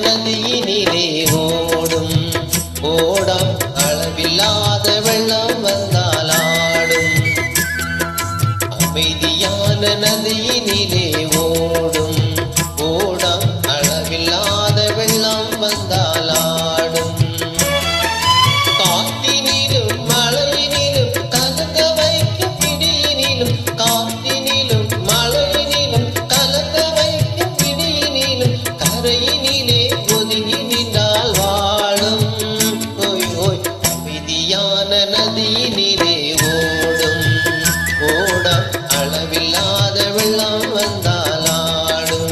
நதியினிலே ஓடும் ஓடம் அளவில்லாத வெள்ளம் வந்தாலாடும். அமைதியான நதியினிலே ஓடும் ஓடம் அளவில்லாத வெள்ளம் வந்தாலாடும். காற்றினிலும் மழையினிலும் கலங்க வைக்கும் பிடியினிலும் காற்றினிலும் மழையினிலும் கலங்க வைக்கும் பிடியினிலும் கரையினிலே ஒதுங்கி நின்றால் வாழும். ஓய் ஓய் அமைதியான நதியினிலே ஓடும் ஓடம் அளவில்லாத வெள்ளம் வந்தாலாடும்.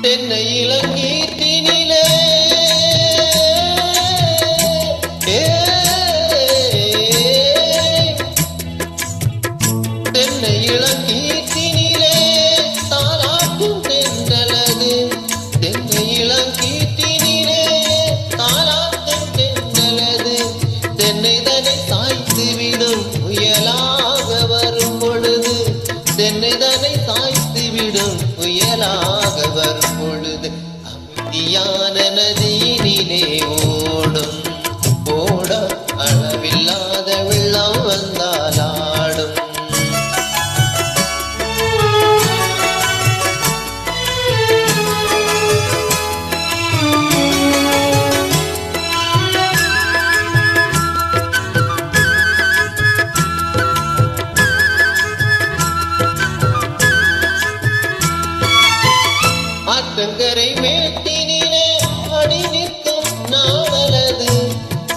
தென்னை இளங்கீற்றினிலே தென்னை இளங்கீற்றினிலே தாலாட்டும் தென்றலது. தென்னை இளங்கீற்றினிலே தாலாட்டும் தென்றலது. தென்னை தனை சாய்த்துவிடும் புயலாக வரும் பொழுது தென்னை தனை சாய்த்துவிடும் புயலாக வரும் பொழுது அமைதியான நதியினிலே ஓடும் ஓடம் அளவில்லாத வெள்ளம் வந்தாலாடும். ஆற்றங்கரை மேட்டினிலே ஆடி நிற்கும் நாடலது.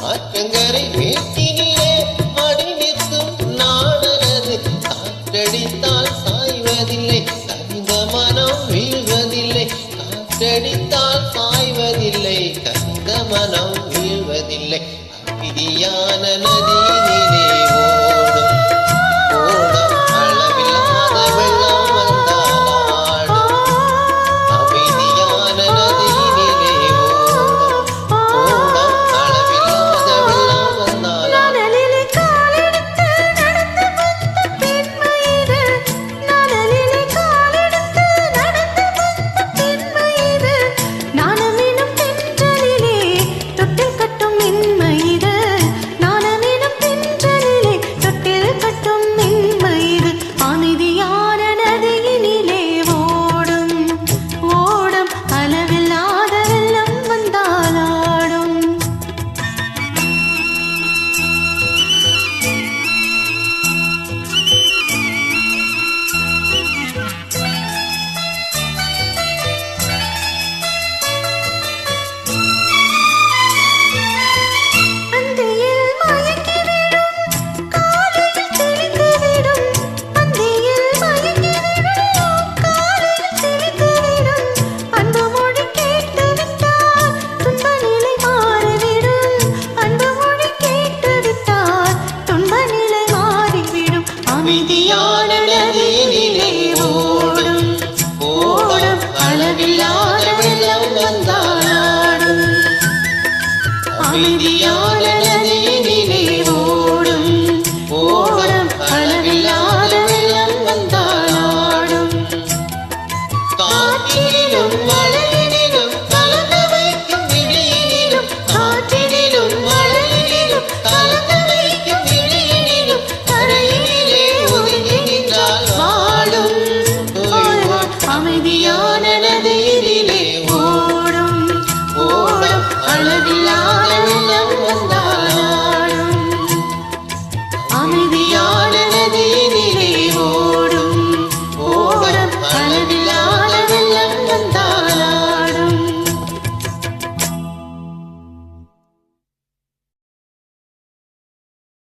ஆற்றங்கரை மேட்டினிலே ஆடி நிற்கும் நாடலது. காற்றடித்தால் சாய்வதில்லை கனிந்த மனம் வீழ்வதில்லை. காற்றடித்தால் சாய்வதில்லை கனிந்த மனம் வீழ்வதில்லை. அமைதியான நதியினிலே ஓடும் ஓடம் அளவில்லாத வெள்ளம் வந்தாலாடும். அமைதியான நதியினிலே ஓடும் ஓடம் அளவில்லாத வெள்ளம் வந்தாலாடும். அமைதியான நதியினிலே ஓடும் ஓடம் அளவில்லாத வெள்ளம் வந்தாலாடும். அமைதியான